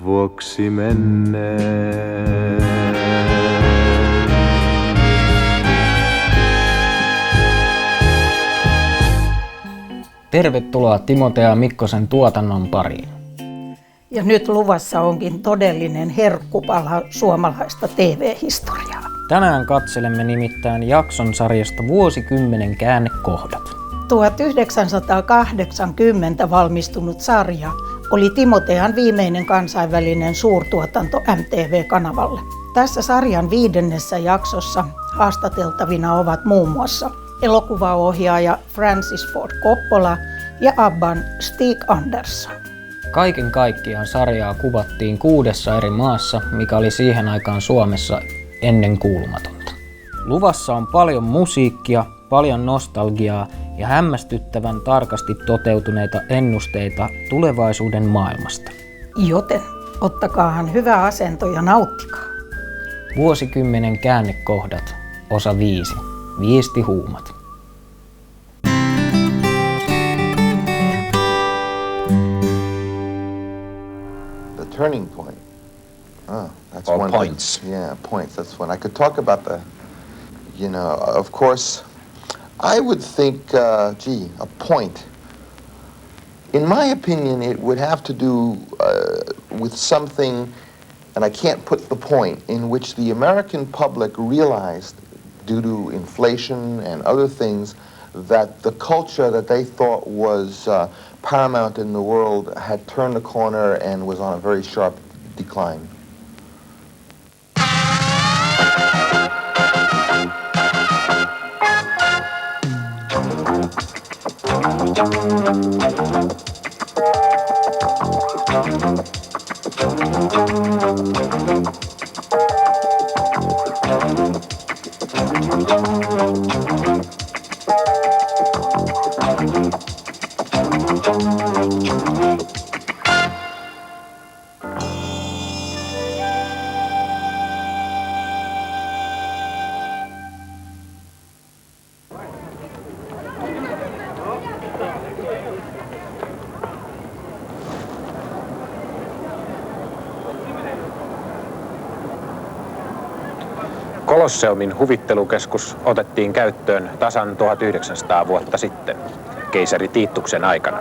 Vuosikymmenen. Tervetuloa Timo T.A. Mikkosen tuotannon pariin. Ja nyt luvassa onkin todellinen herkkupala suomalaista TV-historiaa. Tänään katselemme nimittäin jakson sarjasta Vuosikymmenen käännekohdat. 1980 valmistunut sarja oli Timo T.A.n viimeinen kansainvälinen suurtuotanto MTV-kanavalle. Tässä sarjan viidennessä jaksossa haastateltavina ovat muun muassa elokuvaohjaaja Francis Ford Coppola ja Abban Stig Anderson. Kaiken kaikkiaan sarjaa kuvattiin 6 eri maassa, mikä oli siihen aikaan Suomessa ennenkuulumatonta. Luvassa on paljon musiikkia, paljon nostalgiaa ja hämmästyttävän tarkasti toteutuneita ennusteita tulevaisuuden maailmasta. Joten ottakaahan hyvä asento ja nauttikaa. Vuosikymmenen käännekohdat, osa 5. Viestihuumat. The turning point. Oh, that's or one. points. Yeah, points. That's one. I could talk about the, of course, I would think, a point. In my opinion, it would have to do with something, and I can't put the point, in which the American public realized, due to inflation and other things, that the culture that they thought was paramount in the world had turned the corner and was on a very sharp decline. Kolosseumin huvittelukeskus otettiin käyttöön tasan 1900 vuotta sitten, keisari Tituksen aikana.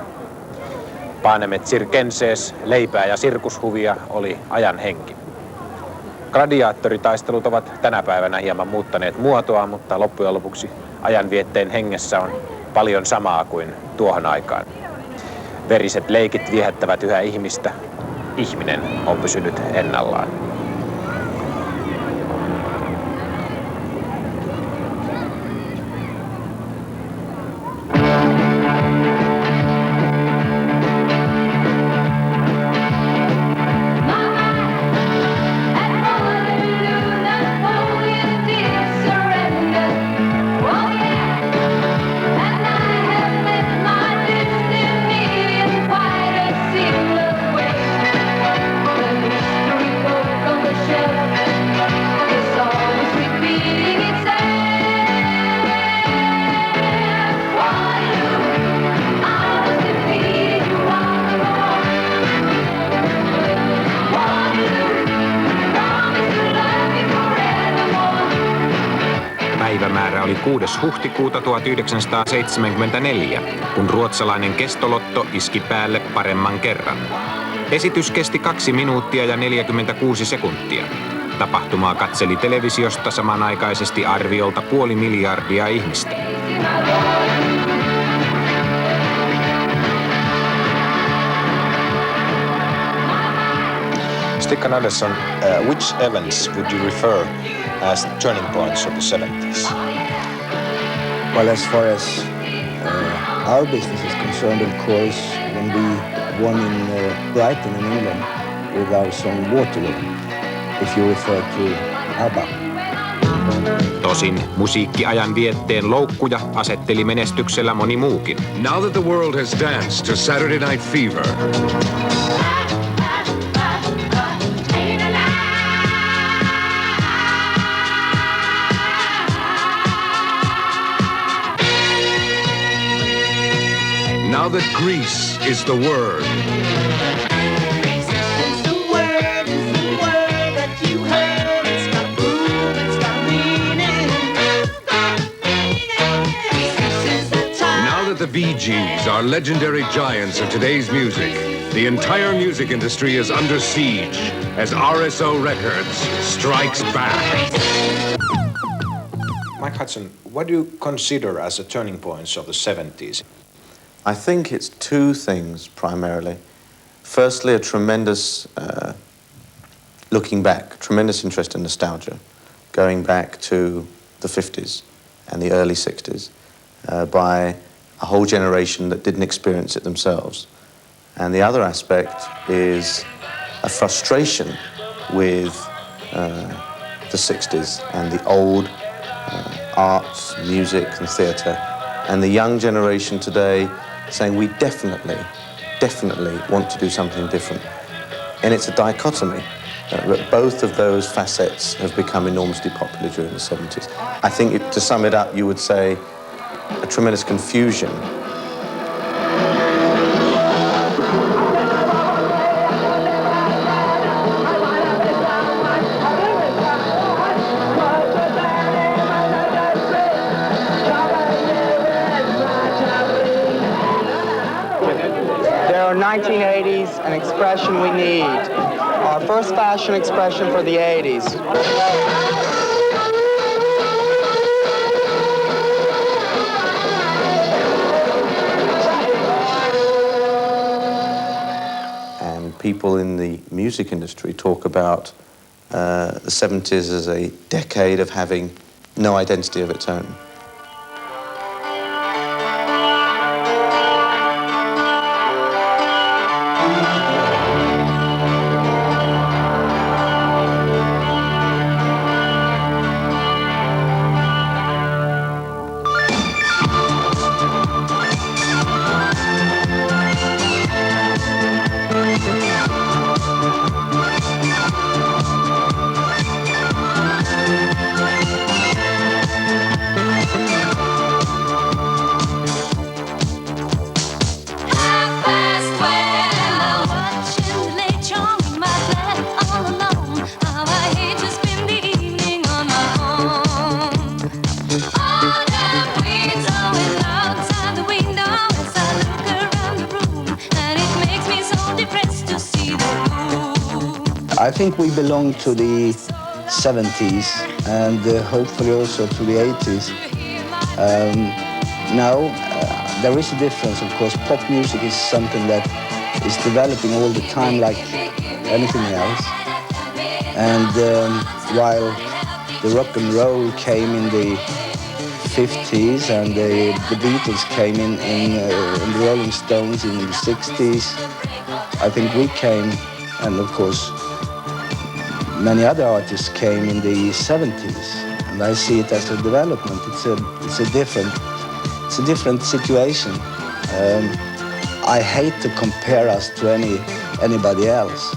Panemet circenses, leipää ja sirkushuvia oli ajan henki. Gladiaattoritaistelut ovat tänä päivänä hieman muuttaneet muotoa, mutta loppujen lopuksi ajanvietteen hengessä on paljon samaa kuin tuohon aikaan. Veriset leikit viehättävät yhä ihmistä. Ihminen on pysynyt ennallaan. Päivämäärä oli 6. huhtikuuta 1974, kun ruotsalainen kestolotto iski päälle paremman kerran. Esitys kesti 2 minuuttia ja 46 sekuntia. Tapahtumaa katseli televisiosta samanaikaisesti arviolta 500 miljoonaa ihmistä. Stig Anderson, which events would you refer as turning points of the 70s? Well, as far as our business is concerned, of course, when we won in Brighton in England with our song Waterloo, if you refer to Abban. Tosin musiikkiajan vietteen loukkuja asetteli menestyksellä moni muukin. Now that the world has danced to Saturday Night Fever, now that Greece is the word, Greece is the word. Bee Gees are legendary giants of today's music, the entire music industry is under siege as RSO Records strikes back. Mike Hudson, what do you consider as the turning points of the 70s? I think it's two things primarily. Firstly, a tremendous, looking back, tremendous interest in nostalgia, going back to the 50s and the early 60s by a whole generation that didn't experience it themselves. And the other aspect is a frustration with the 60s and the old arts, music and theatre, and the young generation today saying we definitely want to do something different. And it's a dichotomy. But both of those facets have become enormously popular during the 70s. I think to sum it up, you would say a tremendous confusion. There are 1980s, an expression we need. Our first fashion expression for the 80s. And people in the music industry talk about the 70s as a decade of having no identity of its own. I think we belong to the 70s and hopefully also to the 80s. Now, there is a difference, of course. Pop music is something that is developing all the time like anything else. And while the rock and roll came in the 50s and the Beatles came in the Rolling Stones in the 60s, I think we came, and of course, many other artists came in the 70s, and I see it as a development. It's a different situation. I hate to compare us to anybody else.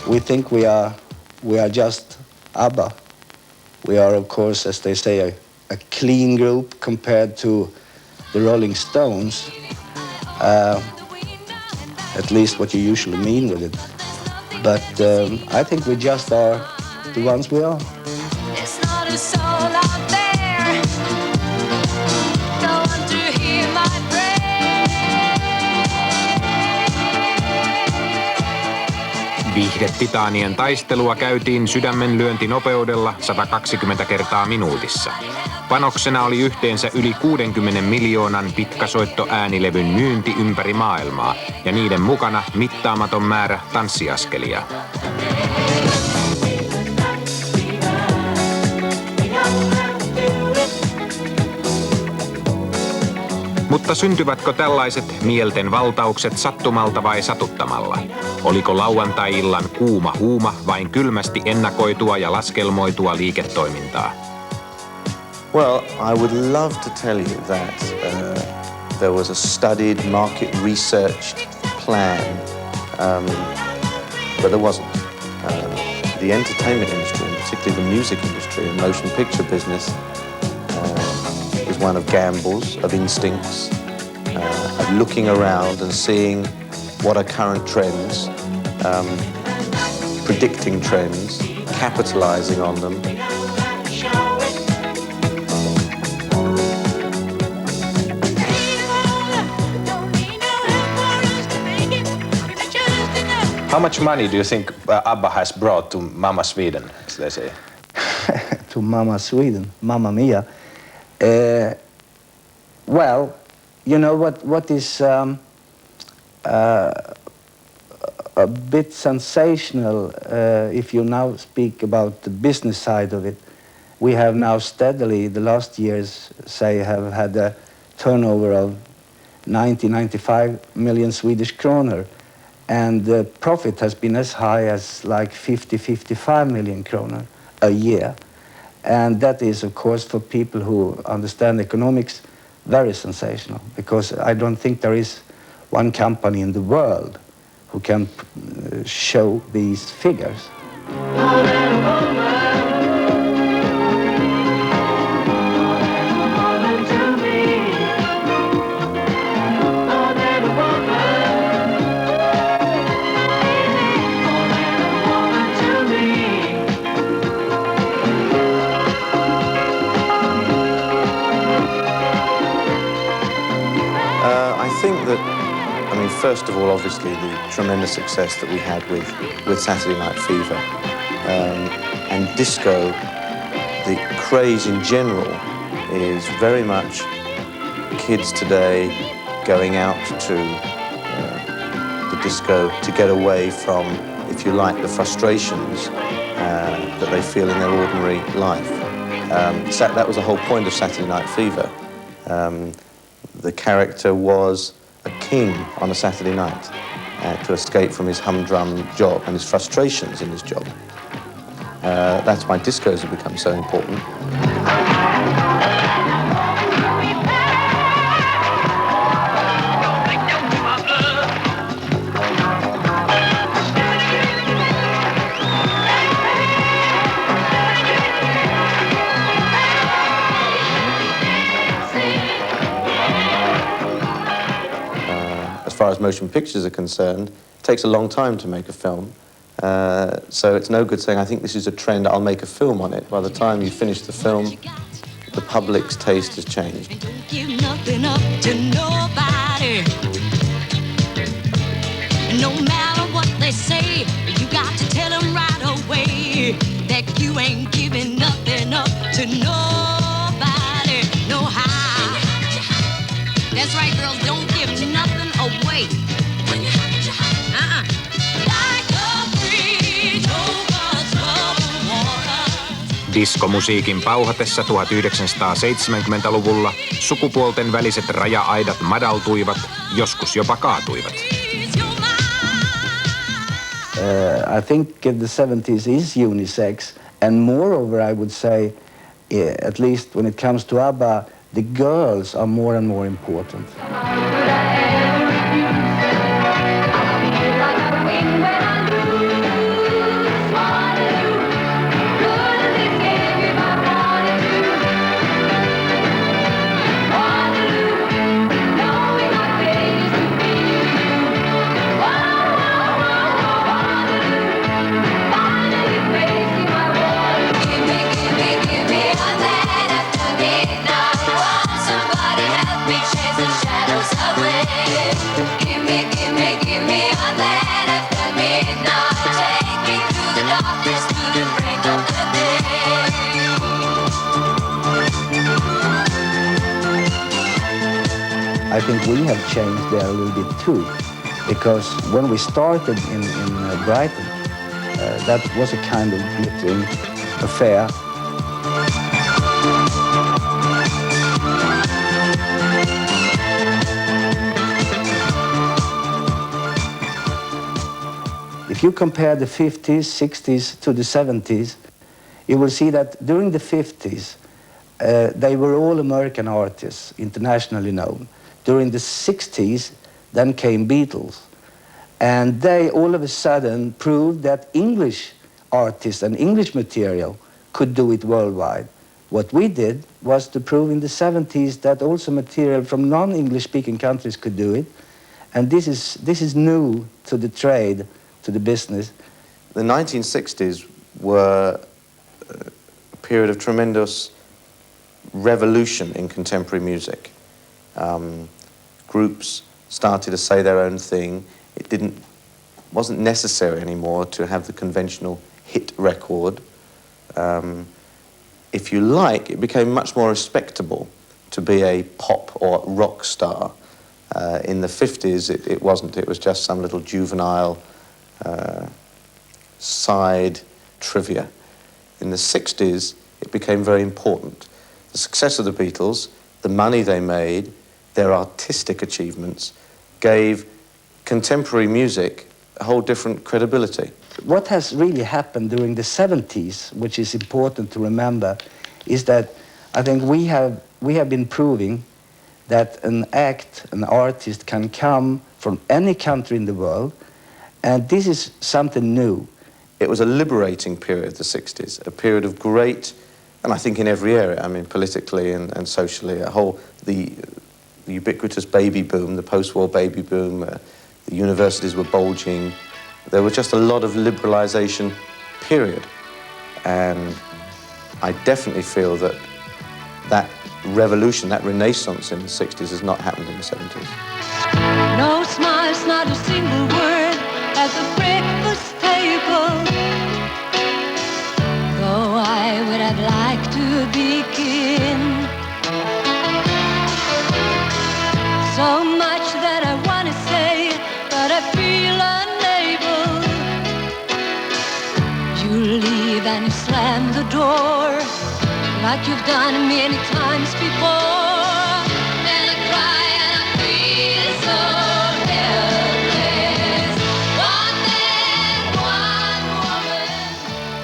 We think we are just ABBA. We are, of course, as they say, a clean group compared to the Rolling Stones. At least what you usually mean with it. But I think we just are the ones we are. It's not a soul out there. Don't want to hear my prayer. Viihdetitanien taistelua käytiin sydämenlyöntinopeudella 120 kertaa minuutissa. Panoksena oli yhteensä yli 60 miljoonan pitkäsoittoäänilevyn myynti ympäri maailmaa ja niiden mukana mittaamaton määrä tanssiaskelia. Mutta syntyvätkö tällaiset mielten valtaukset sattumalta vai satuttamalla? Oliko lauantai-illan kuuma huuma vain kylmästi ennakoitua ja laskelmoitua liiketoimintaa? Well, I would love to tell you that there was a studied, market researched plan, but there wasn't. The entertainment industry, and particularly the music industry and motion picture business, is one of gambles, of instincts, of looking around and seeing what are current trends, predicting trends, capitalizing on them. How much money do you think Abba has brought to Mama Sweden, as they say? To Mama Sweden, Mamma Mia. Well, you know what is a bit sensational, if you now speak about the business side of it. We have now steadily, the last years, say, have had a turnover of 95 million Swedish kroner, and the profit has been as high as like 55 million kroner a year. And that is, of course, for people who understand economics, very sensational, because I don't think there is one company in the world who can show these figures. First of all, obviously, the tremendous success that we had with Saturday Night Fever and disco, the craze in general is very much kids today going out to the disco to get away from, if you like, the frustrations that they feel in their ordinary life. That was the whole point of Saturday Night Fever. The character was a king on a Saturday night to escape from his humdrum job and his frustrations in his job. That's why discos have become so important. As far as motion pictures are concerned, it takes a long time to make a film. So it's no good saying, I think this is a trend, I'll make a film on it. By the time you finish the film, the public's taste has changed. Don't give nothing up to nobody. No matter what they say, you got to tell them right away that you ain't giving nothing up to nobody. No how. That's right, girls, don't give nothing away. Diskomusiikin pauhatessa 1970-luvulla sukupuolten väliset raja-aidat madaltuivat, joskus jopa kaatuivat. I think the 70s is unisex, and moreover, I would say, at least when it comes to ABBA, the girls are more and more important. I think we have changed there a little bit too, because when we started in Brighton, that was a kind of glittering affair. If you compare the 50s, 60s to the 70s, you will see that during the 50s, they were all American artists, internationally known. During the 60s, then came Beatles. And they all of a sudden proved that English artists and English material could do it worldwide. What we did was to prove in the 70s that also material from non-English speaking countries could do it. And this is new to the trade, to the business. The 1960s were a period of tremendous revolution in contemporary music. Groups started to say their own thing. It didn't wasn't necessary anymore to have the conventional hit record. If you like, it became much more respectable to be a pop or rock star. In the 50s, it wasn't. It was just some little juvenile side trivia. In the 60s, it became very important. The success of the Beatles, the money they made, their artistic achievements gave contemporary music a whole different credibility. What has really happened during the 70s, which is important to remember, is that I think we have been proving that an artist can come from any country in the world, and this is something new. It was a liberating period, the 60s, a period of great, and I think in every area, I mean politically and socially, the ubiquitous baby boom, the post-war baby boom, the universities were bulging. There was just a lot of liberalization period. And I definitely feel that revolution, that renaissance in the 60s has not happened in the 70s. No smiles, not a single word at the breakfast table. Though I would have liked to begin. So much that I want to say, but I feel unable. You leave and you slam the door, like you've done many times before. And I cry and I feel so helpless. One man, one woman,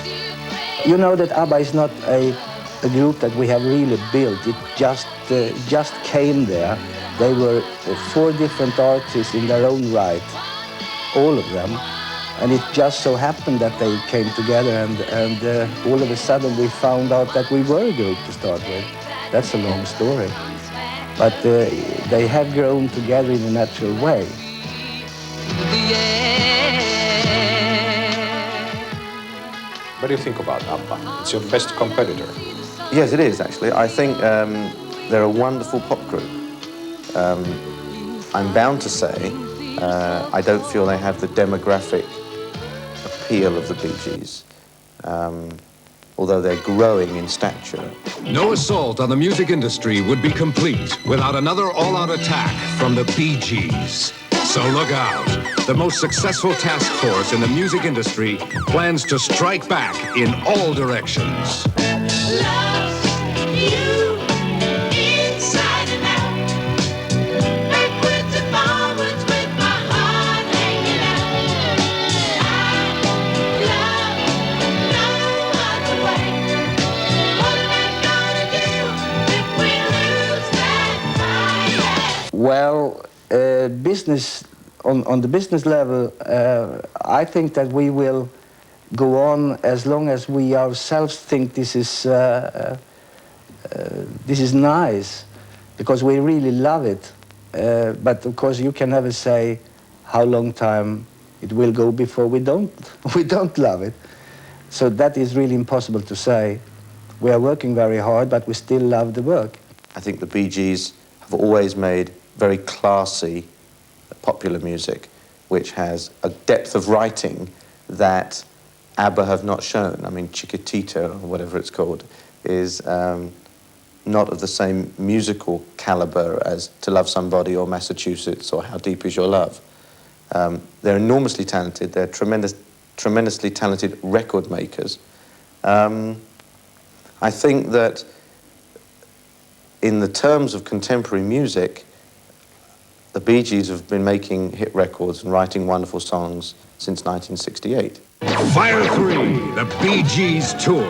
two friends. You know that ABBA is not a group that we have really built. It just came there. They were 4 different artists in their own right, all of them. And it just so happened that they came together and all of a sudden we found out that we were a group to start with. That's a long story. But they have grown together in a natural way. What do you think about Abba? It's your best competitor. Yes, it is actually. I think they're a wonderful pop group. I'm bound to say I don't feel they have the demographic appeal of the Bee Gees, although they're growing in stature. No assault on the music industry would be complete without another all-out attack from the Bee Gees. So look out. The most successful task force in the music industry plans to strike back in all directions. Well, business on the business level, I think that we will go on as long as we ourselves think this is nice, because we really love it. But of course, you can never say how long time it will go before we don't love it. So that is really impossible to say. We are working very hard, but we still love the work. I think the Bee Gees have always made very classy, popular music, which has a depth of writing that ABBA have not shown. I mean, Chiquitita, or whatever it's called, is not of the same musical caliber as To Love Somebody or Massachusetts or How Deep Is Your Love. They're enormously talented. They're tremendously talented record makers. I think that in the terms of contemporary music, the Bee Gees have been making hit records and writing wonderful songs since 1968. Fire 3, the Bee Gees Tour.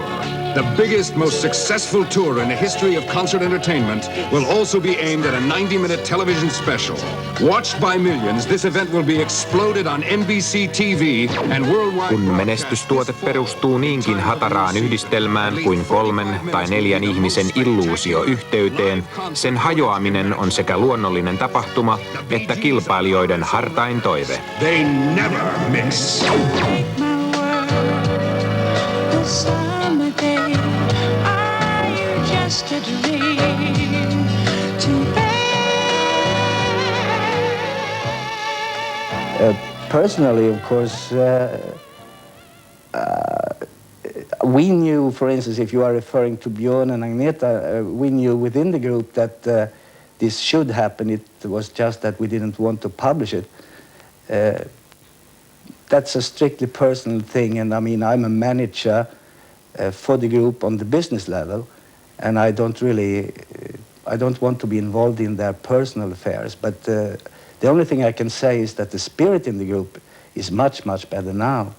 The biggest, most successful tour in the history of concert entertainment will also be aimed at a 90-minute television special. Watched by millions, this event will be exploded on NBC TV and worldwide. Kun menestystuote perustuu niinkin hataraan yhdistelmään kuin 3 tai 4 ihmisen illuusioyhteyteen, sen hajoaminen on sekä luonnollinen tapahtuma että kilpailijoiden hartain toive. They never miss. Personally, of course, we knew, for instance, if you are referring to Björn and Agneta, we knew within the group that this should happen. It was just that we didn't want to publish it. That's a strictly personal thing, and I mean, I'm a manager for the group on the business level, and I don't want to be involved in their personal affairs, but the only thing I can say is that the spirit in the group is much, much better now.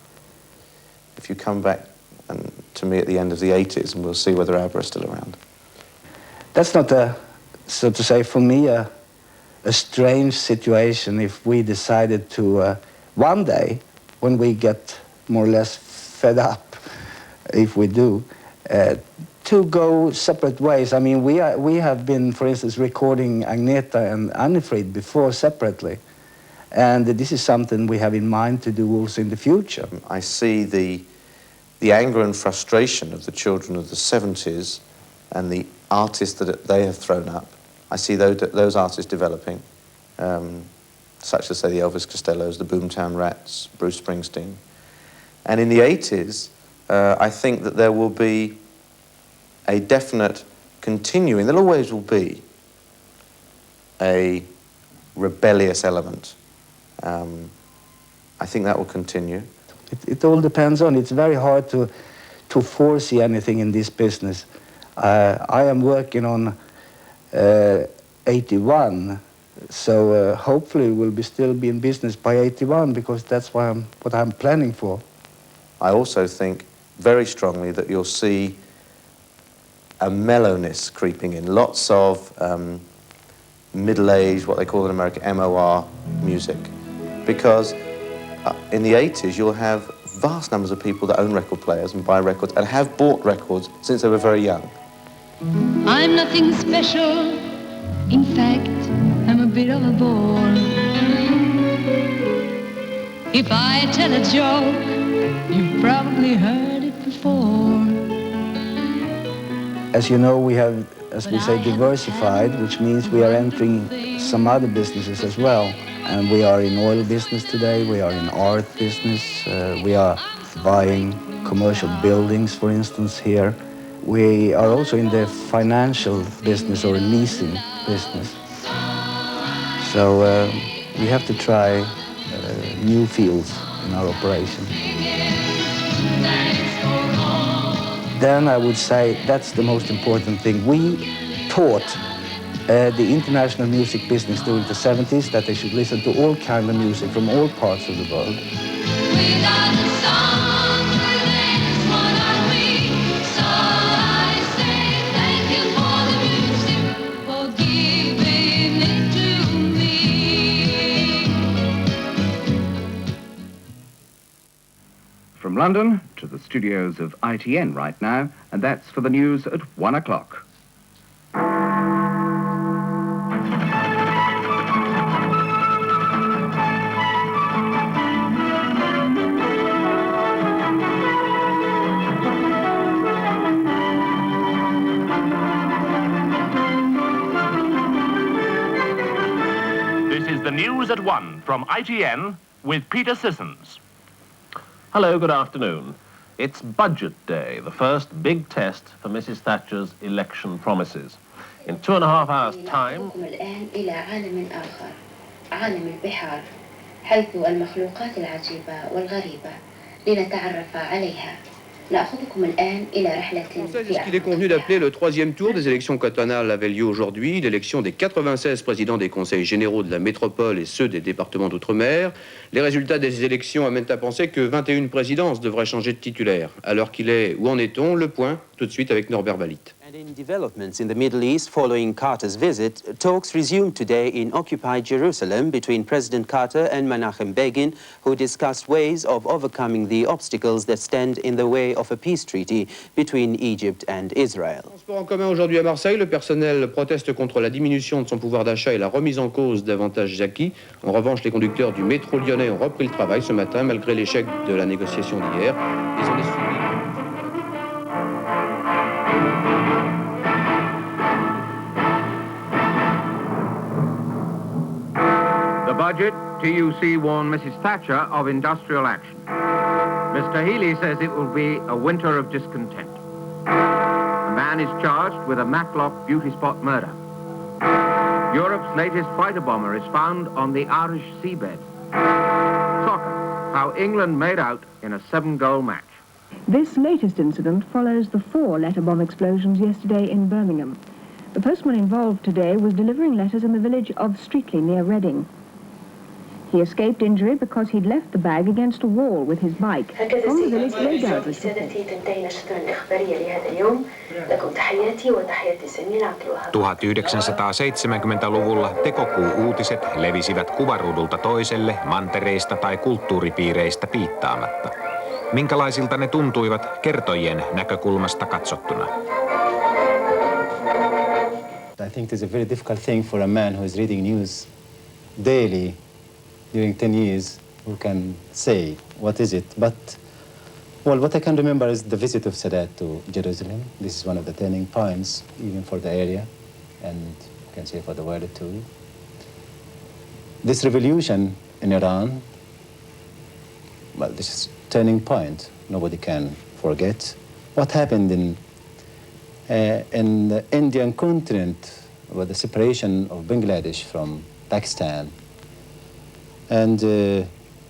If you come back to me at the end of the 80s, and we'll see whether Abba is still around. That's not so to say, for me, a strange situation if we decided to, one day, when we get more or less fed up, if we do, to go separate ways. I mean, we have been, for instance, recording Agneta and Annefrid before separately. And this is something we have in mind to do also in the future. I see the anger and frustration of the children of the 70s and the artists that they have thrown up. I see those artists developing, such as, say, the Elvis Costellos, the Boomtown Rats, Bruce Springsteen. And in the 80s, I think that there will be a definite continuing, there always will be a rebellious element. I think that will continue. It all depends on, it's very hard to foresee anything in this business. I am working on 81, so hopefully we'll still be in business by 81, because that's what I'm planning for. I also think very strongly that you'll see a mellowness creeping in, lots of middle-aged, what they call in America, MOR music, because in the 80s you'll have vast numbers of people that own record players and buy records and have bought records since they were very young. I'm nothing special, in fact, I'm a bit of a bore. If I tell a joke, you've probably heard it before. As you know, we have, as we say, diversified, which means we are entering some other businesses as well. And we are in oil business today, we are in art business, we are buying commercial buildings, for instance, here. We are also in the financial business or leasing business. So we have to try new fields in our operation. Then I would say that's the most important thing. We taught the international music business during the 70s that they should listen to all kinds of music from all parts of the world. From London to the studios of ITN right now, and that's for the news at 1 o'clock. This is the news at 1 from ITN with Peter Sissons. Hello, good afternoon. It's Budget Day, the first big test for Mrs. Thatcher's election promises. In 2.5 hours' time... الآن إلى عالم آخر، عالم البحار، حيث المخلوقات العجيبة والغريبة لنتعرف عليها. نأخذكم الآن إلى رحلة Est-ce qu'il est convenu d'appeler le 3e tour des élections cantonales avait lieu aujourd'hui, l'élection des 96 présidents des conseils généraux de la métropole et ceux des départements d'outre-mer. Les résultats des élections amènent à penser que 21 présidences devraient changer de titulaire. Alors qu'il est, où en est-on? Le point, tout de suite avec Norbert Wallit. And in developments in the Middle East following Carter's visit, talks resumed today in occupied Jerusalem between President Carter and Menachem Begin, who discussed ways of overcoming the obstacles that stand in the way of a peace treaty between Egypt and Israel. Transport en commun aujourd'hui à Marseille, le personnel proteste contre la diminution de son pouvoir d'achat et la remise en cause d'avantages acquis. En revanche, les conducteurs du métro lyonnais ont repris le travail ce matin malgré l'échec de la négociation d'hier. Ils ont suivis. The budget, TUC warned Mrs. Thatcher of industrial action. Mr. Healy says it will be a winter of discontent. A man is charged with a Matlock beauty spot murder. Europe's latest fighter bomber is found on the Irish seabed. Soccer, how England made out in a 7-goal match. This latest incident follows the 4 letter bomb explosions yesterday in Birmingham. The postman involved today was delivering letters in the village of Streatley near Reading. He escaped injury because he'd left the bag against a wall with his bike from the village layout. ...1970-luvulla tekokuu-uutiset levisivät kuvaruudulta toiselle mantereista tai kulttuuripiireistä piittaamatta. Minkälaisilta ne tuntuivat kertojien näkökulmasta katsottuna? I think it is a very difficult thing for a man who is reading news daily during 10 years who can say what is it. But, well, what I can remember is the visit of Sadat to Jerusalem. This is one of the turning points, even for the area, and you can say for the world too. This revolution in Iran, well, this is turning point. Nobody can forget what happened in the Indian continent with the separation of Bangladesh from Pakistan. And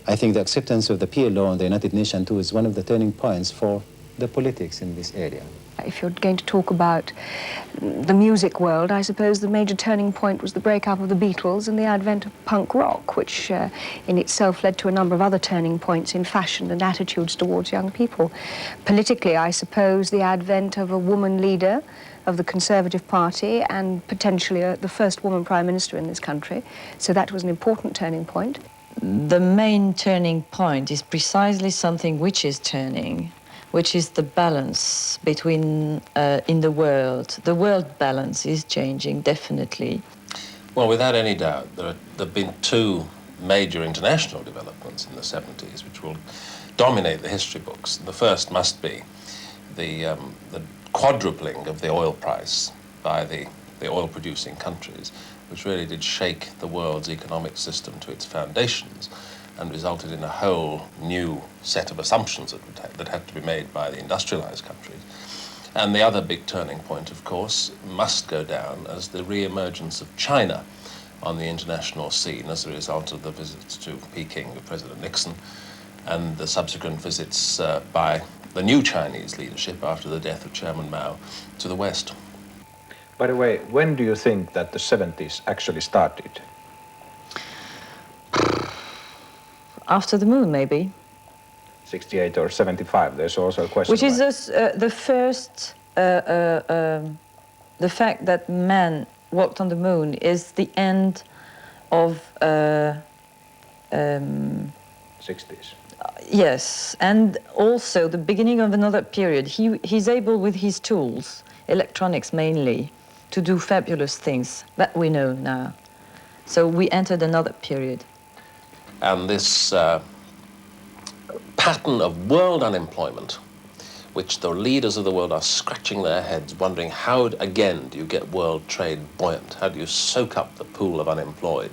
I think the acceptance of the PLO and the United Nations too is one of the turning points for the politics in this area. If you're going to talk about the music world, I suppose the major turning point was the breakup of the Beatles and the advent of punk rock, which in itself led to a number of other turning points in fashion and attitudes towards young people. Politically, I suppose the advent of a woman leader of the Conservative Party and potentially the first woman Prime Minister in this country. So that was an important turning point. The main turning point is precisely something which is turning, which is the balance between, in the world. The world balance is changing, definitely. Well, without any doubt, there have been 2 major international developments in the 70s which will dominate the history books. The first must be the quadrupling of the oil price by the oil-producing countries, which really did shake the world's economic system to its foundations and resulted in a whole new set of assumptions that had to be made by the industrialized countries. And the other big turning point, of course, must go down as the re-emergence of China on the international scene as a result of the visits to Peking of President Nixon and the subsequent visits by the new Chinese leadership after the death of Chairman Mao to the West. By the way, when do you think that the 70s actually started? After the moon, maybe. 68 or 75, there's also a question. Which is the first, the fact that man walked on the moon is the end of... 60s. Yes, and also the beginning of another period. He's able with his tools, electronics mainly, to do fabulous things that we know now. So we entered another period. And this pattern of world unemployment, which the leaders of the world are scratching their heads, wondering how, again, do you get world trade buoyant? How do you soak up the pool of unemployed?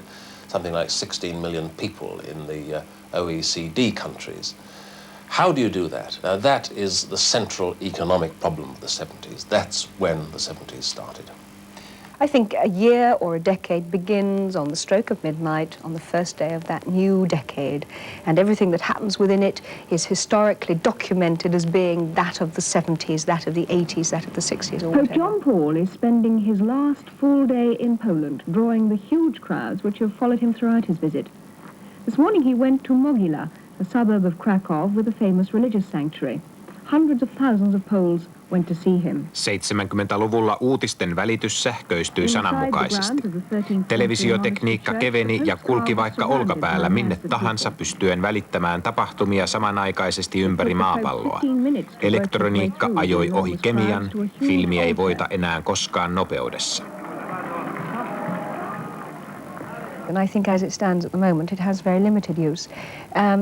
Something like 16 million people in the OECD countries. How do you do that? Now, that is the central economic problem of the 70s. That's when the 70s started. I think a year or a decade begins on the stroke of midnight on the first day of that new decade, and everything that happens within it is historically documented as being that of the 70s, that of the 80s, that of the 60s, or whatever. Pope John Paul is spending his last full day in Poland, drawing the huge crowds which have followed him throughout his visit. This morning he went to Mogila, a suburb of Krakow with a famous religious sanctuary. Hundreds of thousands of Poles went to see him. 70-luvulla uutisten välitys sähköistyi sananmukaisesti. Televisiotekniikka keveni ja kulki vaikka olkapäällä minne tahansa pystyen välittämään tapahtumia samanaikaisesti ympäri maapalloa. Elektroniikka ajoi ohi kemian, filmi ei voita enää koskaan nopeudessa. And I think as it stands at the moment, it has very limited use.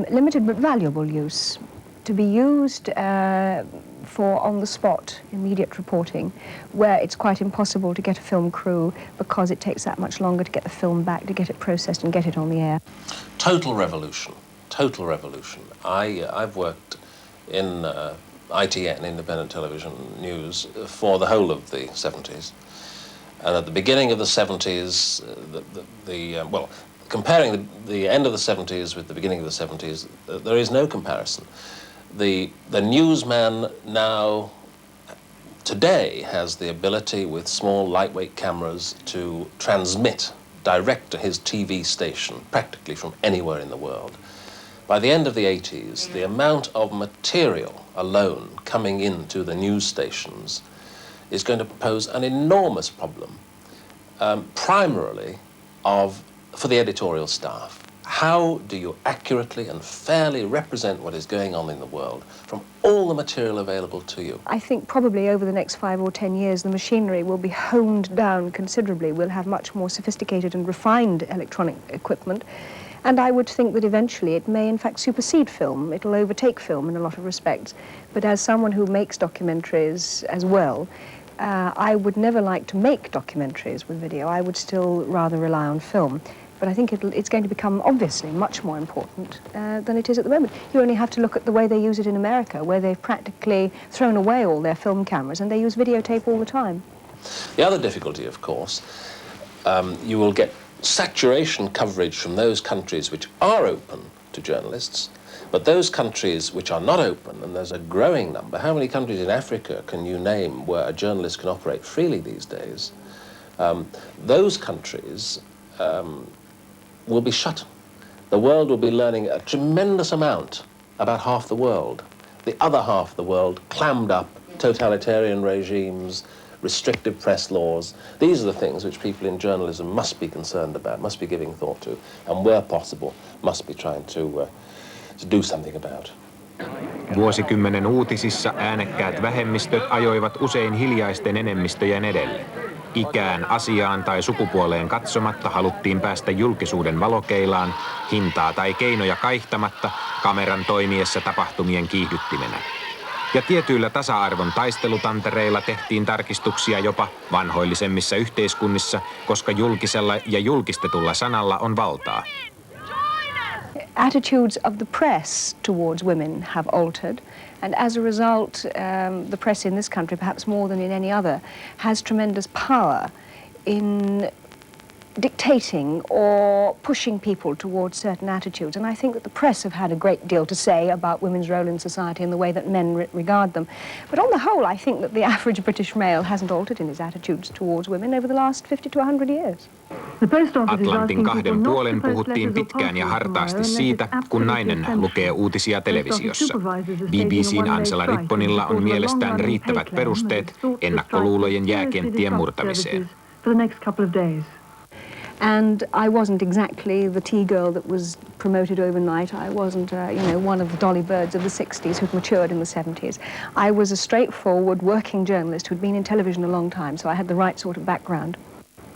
Limited but valuable use. To be used for on-the-spot immediate reporting, where it's quite impossible to get a film crew because it takes that much longer to get the film back, to get it processed and get it on the air. Total revolution. Total revolution. I've worked in ITN, Independent Television News, for the whole of the 70s. And at the beginning of the 70s, well, comparing the end of the 70s with the beginning of the 70s, there is no comparison. The newsman now, today, has the ability with small, lightweight cameras to transmit direct to his TV station, practically from anywhere in the world. By the end of the 80s, the amount of material alone coming into the news stations is going to pose an enormous problem, primarily for the editorial staff. How do you accurately and fairly represent what is going on in the world from all the material available to you? I think probably over the next 5 or 10 years, the machinery will be honed down considerably. We'll have much more sophisticated and refined electronic equipment. And I would think that eventually it may in fact supersede film. It'll overtake film in a lot of respects. But as someone who makes documentaries as well, I would never like to make documentaries with video. I would still rather rely on film. But I think it's going to become obviously much more important than it is at the moment. You only have to look at the way they use it in America, where they've practically thrown away all their film cameras and they use videotape all the time. The other difficulty, of course, you will get saturation coverage from those countries which are open to journalists, but those countries which are not open, and there's a growing number. How many countries in Africa can you name where a journalist can operate freely these days? Those countries will be shut. The world will be learning a tremendous amount about half the world. The other half of the world clammed up totalitarian regimes, restrictive press laws. These are the things which people in journalism must be concerned about, must be giving thought to, and where possible, must be trying to do something about. Vuosikymmenen uutisissa äänekkäät vähemmistöt ajoivat usein hiljaisten enemmistöjen edelle. Ikään, asiaan tai sukupuoleen katsomatta haluttiin päästä julkisuuden valokeilaan, hintaa tai keinoja kaihtamatta kameran toimiessa tapahtumien kiihdyttimenä. Ja tietyillä tasa-arvon taistelutantereilla tehtiin tarkistuksia jopa vanhoillisemmissa yhteiskunnissa, koska julkisella ja julkistetulla sanalla on valtaa. Attitudes of the press towards women have altered, and as a result, the press in this country, perhaps more than in any other, has tremendous power in dictating or pushing people towards certain attitudes. And I think that the press have had a great deal to say about women's role in society and the way that men regard them. But on the whole, I think that the average British male hasn't altered in his attitudes towards women over the last 50 to 100 years. Atlantin kahden puolen puhuttiin pitkään ja hartaasti siitä, kun nainen lukee uutisia televisiossa. BBC:n Ansela Ripponilla on mielestään riittävät perusteet ennakkoluulojen jääkenttien murtamiseen. And I wasn't exactly the tea girl that was promoted overnight. I wasn't, one of the Dolly Birds of the 60s who'd matured in the 70s. I was a straightforward working journalist who'd been in television a long time, so I had the right sort of background.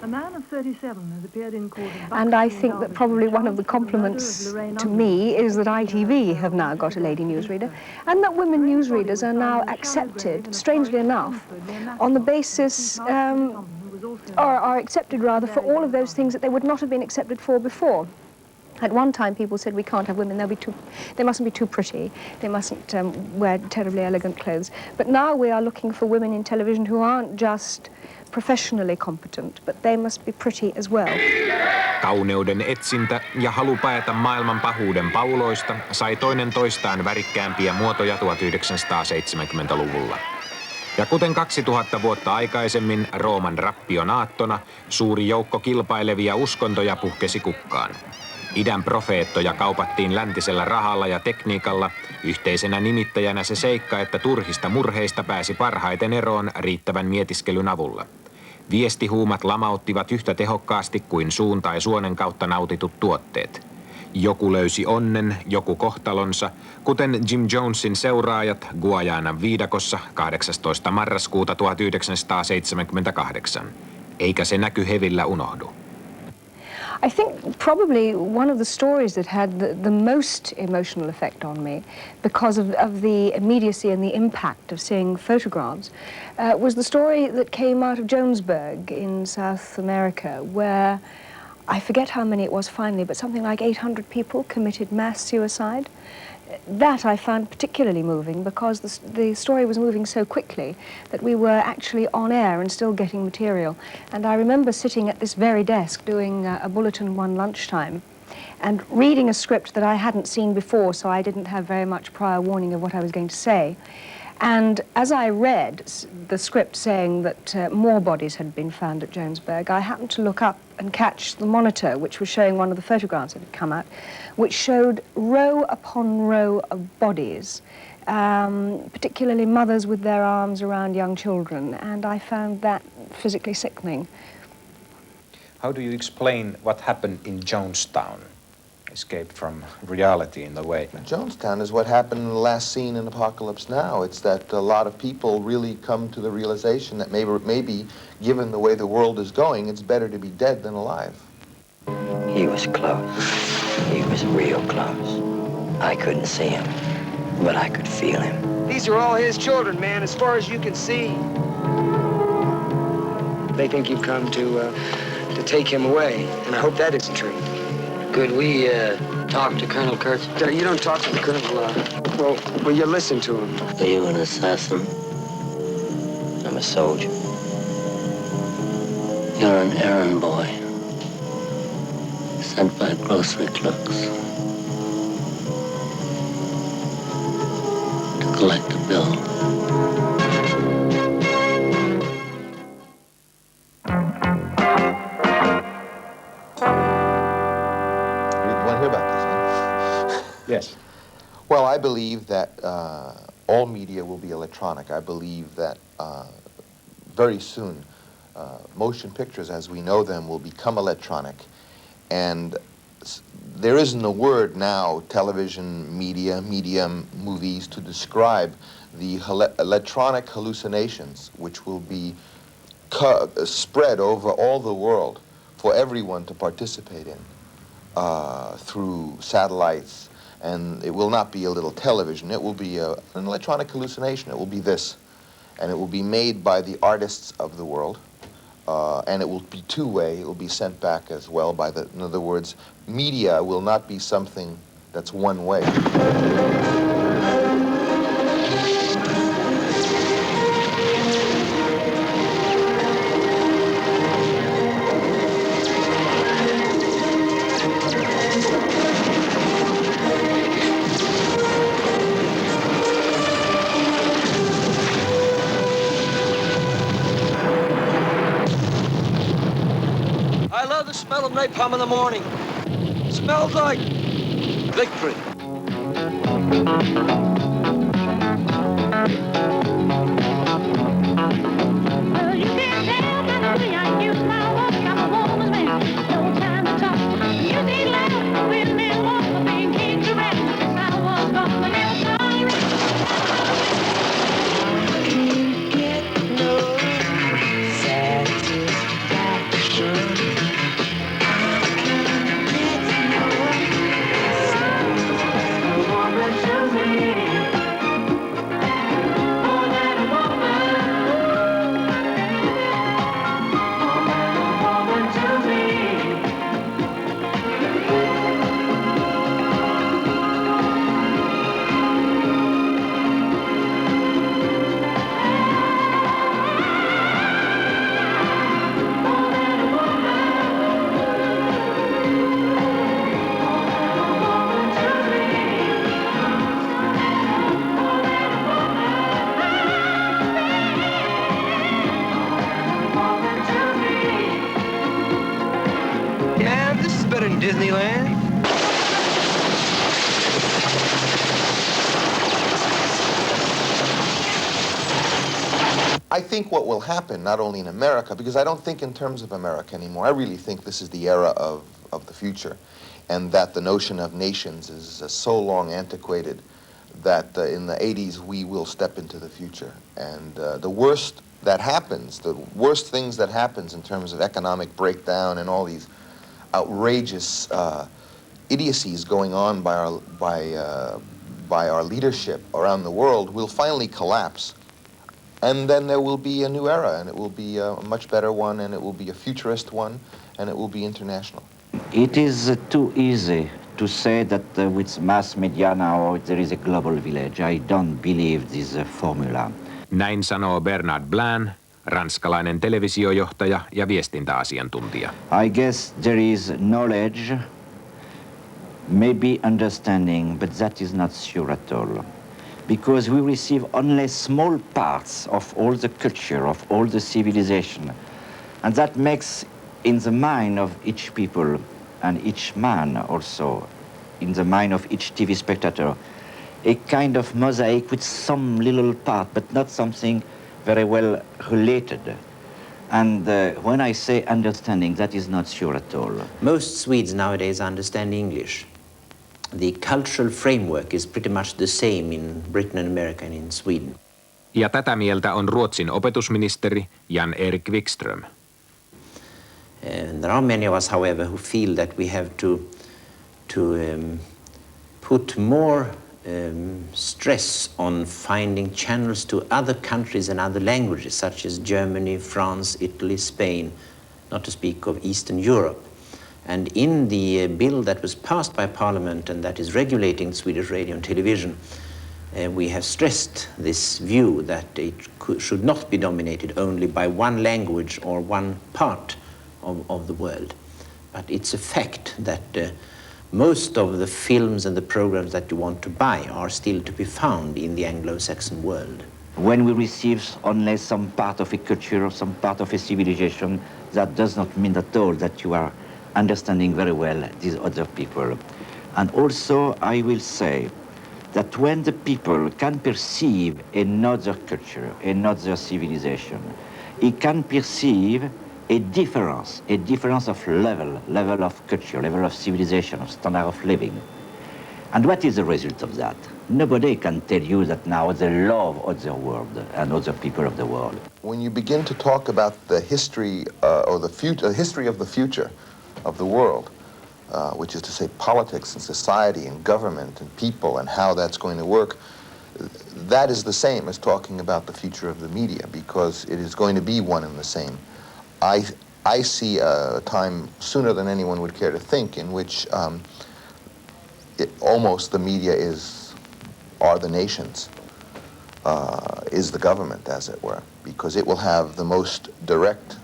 A man of 37 has appeared in court. And I think that probably one of the compliments to me is that ITV have now got a lady newsreader, and that women newsreaders are now accepted, strangely enough, on the basis are accepted rather for all of those things that they would not have been accepted for before. At one time people said we can't have women, they mustn't be too pretty, they mustn't wear terribly elegant clothes. But now we are looking for women in television who aren't just professionally competent, but they must be pretty as well. Kauneuden etsintä ja halu paeta maailman pahuuden pauloista sai toinen toistaan värikkäämpiä muotoja 1970-luvulla. Ja kuten 2000 vuotta aikaisemmin Rooman rappion aattona, suuri joukko kilpailevia uskontoja puhkesi kukkaan. Idän profeettoja kaupattiin läntisellä rahalla ja tekniikalla, yhteisenä nimittäjänä se seikka, että turhista murheista pääsi parhaiten eroon riittävän mietiskelyn avulla. Viestihuumat lamauttivat yhtä tehokkaasti kuin suun tai suonen kautta nautitut tuotteet. Joku löysi onnen, joku kohtalonsa, kuten Jim Jonesin seuraajat Guajanan viidakossa 18. marraskuuta 1978. Eikä se näky hevillä unohdu. I think probably one of the stories that had the most emotional effect on me, because of the immediacy and the impact of seeing photographs, was the story that came out of Johannesburg in South America, where I forget how many it was finally, but something like 800 people committed mass suicide. That I found particularly moving because the story was moving so quickly that we were actually on air and still getting material. And I remember sitting at this very desk doing a bulletin one lunchtime and reading a script that I hadn't seen before, so I didn't have very much prior warning of what I was going to say. And as I read the script saying that more bodies had been found at Johannesburg, I happened to look up and catch the monitor, which was showing one of the photographs that had come out, which showed row upon row of bodies, particularly mothers with their arms around young children, and I found that physically sickening. How do you explain what happened in Jonestown? Escaped from reality in a way. Jonestown is what happened in the last scene in Apocalypse Now. It's that a lot of people really come to the realization that maybe given the way the world is going, it's better to be dead than alive. He was close. He was real close. I couldn't see him, but I could feel him. These are all his children, man, as far as you can see. They think you've come to take him away, and I hope that isn't true. Could we talk to Colonel Kurtz? You don't talk to the colonel. Well, will you listen to him? Are you an assassin? I'm a soldier. You're an errand boy, sent by grocery clerks to collect a bill. Yes. Well, I believe that all media will be electronic. I believe that very soon motion pictures as we know them will become electronic. And there isn't a word now, television, medium, movies, to describe the electronic hallucinations which will be spread over all the world for everyone to participate in through satellites. And it will not be a little television, it will be an electronic hallucination. It will be this. And it will be made by the artists of the world. And it will be two-way, it will be sent back as well by the, in other words, media will not be something that's one way. Smell of napalm in the morning. Smells like victory. Well, you can't tell by the way I use my walk. I'm a woman's man. No time to talk. Music loud, windmill walk, being kicked around since I was gone. The nail sorry. Get no satisfaction. Disneyland? I think what will happen, not only in America, because I don't think in terms of America anymore. I really think this is the era of the future, and that the notion of nations is so long antiquated that in the 80s we will step into the future. And the worst that happens, the worst things that happens in terms of economic breakdown and all these outrageous idiocies going on by our leadership around the world will finally collapse. And then there will be a new era, and it will be a much better one, and it will be a futurist one, and it will be international. It is too easy to say that with mass media now there is a global village. I don't believe this formula. Näin sanoo Bernard Blanc, ranskalainen televisiojohtaja ja viestintäasiantuntija. I guess there is knowledge, maybe understanding, but that is not sure at all. Because we receive only small parts of all the culture, of all the civilization. And that makes in the mind of each people and each man also, in the mind of each TV spectator, a kind of mosaic with some little part, but not something very well related. And when I say understanding, that is not sure at all. Most Swedes nowadays understand English. The cultural framework is pretty much the same in Britain and America and in Sweden. Ja tätä mieltä on Ruotsin opetusministeri Jan-Erik Wikström. There are many of us, however, who feel that we have to put more stress on finding channels to other countries and other languages, such as Germany, France, Italy, Spain, not to speak of Eastern Europe. And in the bill that was passed by Parliament and that is regulating Swedish radio and television, we have stressed this view that it should not be dominated only by one language or one part of the world. But it's a fact that most of the films and the programs that you want to buy are still to be found in the Anglo-Saxon world. When we receive only some part of a culture or some part of a civilization, that does not mean at all that you are understanding very well these other people. And also I will say that when the people can perceive another culture, another civilization, it can perceive a difference of level of culture, level of civilization, of standard of living. And what is the result of that? Nobody can tell you that now they love other world and other people of the world. When you begin to talk about the history or the future, history of the future of the world, which is to say politics and society and government and people and how that's going to work, that is the same as talking about the future of the media, because it is going to be one and the same. I see a time sooner than anyone would care to think in which almost the media are the nations, is the government, as it were, because it will have the most direct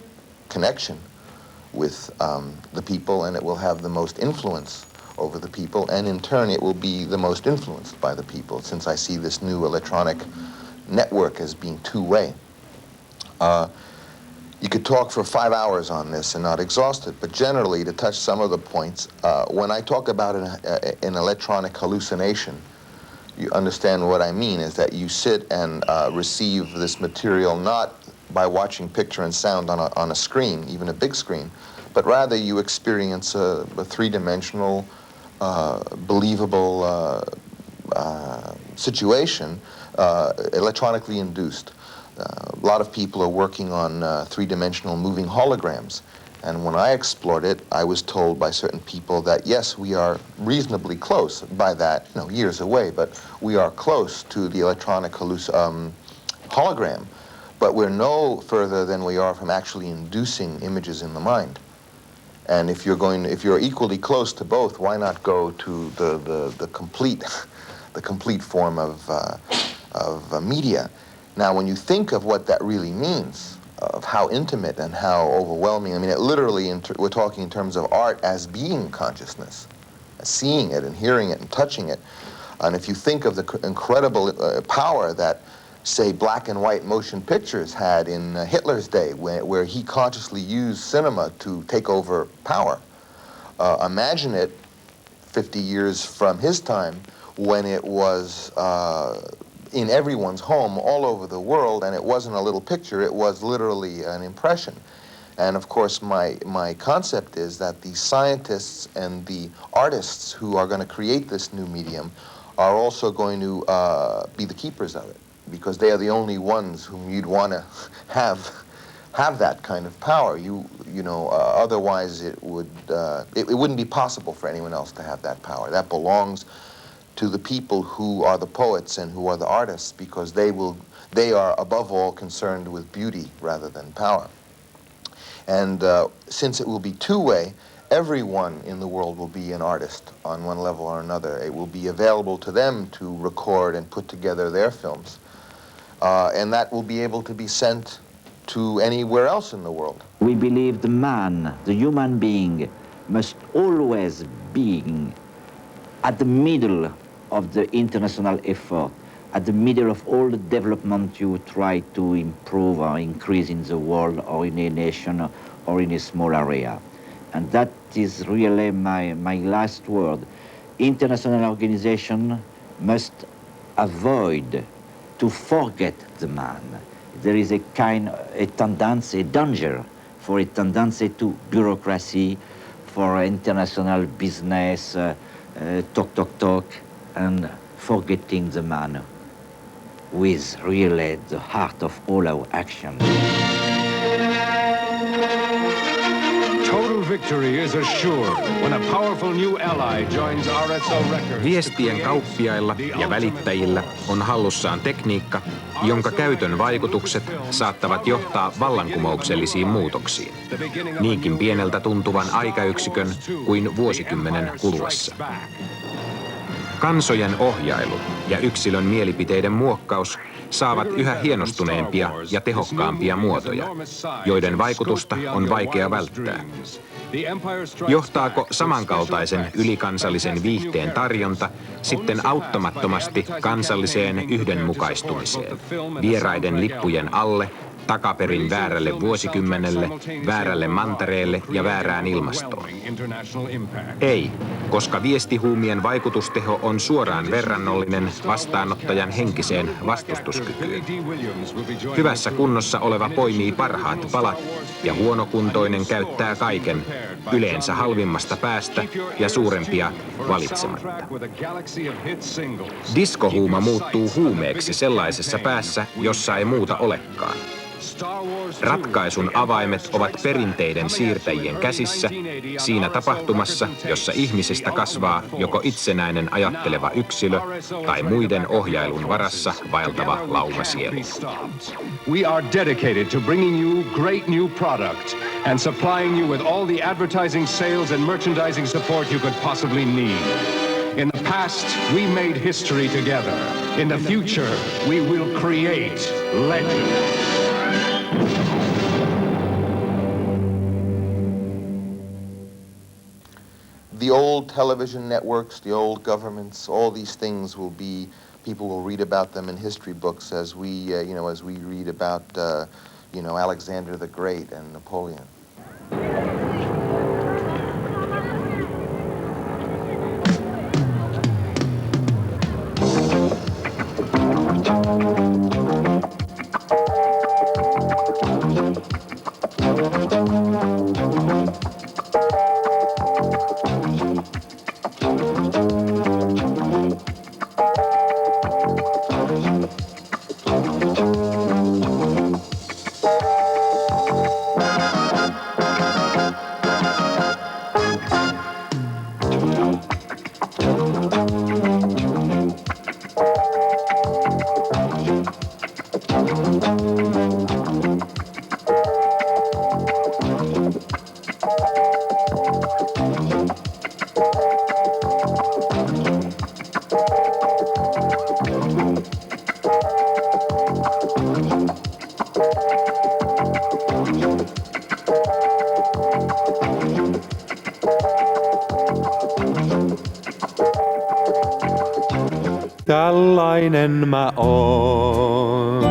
connection with the people, and it will have the most influence over the people, and in turn it will be the most influenced by the people, since I see this new electronic network as being two-way. You could talk for 5 hours on this and not exhaust it, but generally, to touch some of the points, when I talk about an electronic hallucination, you understand what I mean, is that you sit and receive this material not by watching picture and sound on a screen, even a big screen, but rather you experience a three-dimensional, believable situation, electronically induced. A lot of people are working on three-dimensional moving holograms, and when I explored it, I was told by certain people that yes, we are reasonably close, by that, years away, but we are close to the electronic hologram, but we're no further than we are from actually inducing images in the mind. And if you're equally close to both, why not go to the complete form of media? Now, when you think of what that really means, of how intimate and how overwhelming, I mean, it literally, we're talking in terms of art as being consciousness, seeing it and hearing it and touching it. And if you think of the incredible power that, say, black and white motion pictures had in Hitler's day, where he consciously used cinema to take over power, imagine it 50 years from his time when it was in everyone's home all over the world, and it wasn't a little picture, it was literally an impression. And of course, my concept is that the scientists and the artists who are going to create this new medium are also going to be the keepers of it, because they are the only ones whom you'd want to have have that kind of power. Otherwise it wouldn't be possible for anyone else to have that power. That belongs to the people who are the poets and who are the artists, because they are above all concerned with beauty rather than power. And since it will be two-way, everyone in the world will be an artist on one level or another. It will be available to them to record and put together their films. And that will be able to be sent to anywhere else in the world. We believe the man, the human being, must always be at the middle of the international effort, at the middle of all the development you try to improve or increase in the world or in a nation or in a small area. And that is really my last word. International organization must avoid to forget the man. There is a tendency, a danger for a tendency to bureaucracy, for international business, talk, and forgetting the man who is really the heart of all our action. Total victory is assured when a powerful new ally joins RSO Records. Viestien kauppiailla ja välittäjillä on hallussaan tekniikka, jonka käytön vaikutukset saattavat johtaa vallankumouksellisiin muutoksiin, niinkin pieneltä tuntuvan aikayksikön kuin vuosikymmenen kuluessa. Kansojen ohjailu ja yksilön mielipiteiden muokkaus saavat yhä hienostuneempia ja tehokkaampia muotoja, joiden vaikutusta on vaikea välttää. Johtaako samankaltaisen ylikansallisen viihteen tarjonta sitten auttamattomasti kansalliseen yhdenmukaistumiseen, vieraiden lippujen alle, takaperin väärälle vuosikymmenelle, väärälle mantereelle ja väärään ilmastoon? Ei, koska viestihuumien vaikutusteho on suoraan verrannollinen vastaanottajan henkiseen vastustuskykyyn. Hyvässä kunnossa oleva poimii parhaat palat ja huonokuntoinen käyttää kaiken, yleensä halvimmasta päästä ja suurempia valitsematta. Diskohuuma muuttuu huumeeksi sellaisessa päässä, jossa ei muuta olekaan. Ratkaisun avaimet ovat perinteiden siirtäjien käsissä siinä tapahtumassa, jossa ihmisestä kasvaa joko itsenäinen ajatteleva yksilö tai muiden ohjailun varassa vaeltava laumasielu. We are dedicated to bringing you great new product and supplying you with all the advertising, sales and merchandising support you could possibly need. In the past, we made history together. In the future, we will create legend. The old television networks, the old governments, all these things will be, people will read about them in history books as we read about, Alexander the Great and Napoleon. Tällainen mä oon,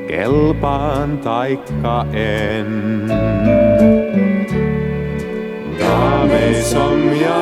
kelpaan taikka en. Dame som jag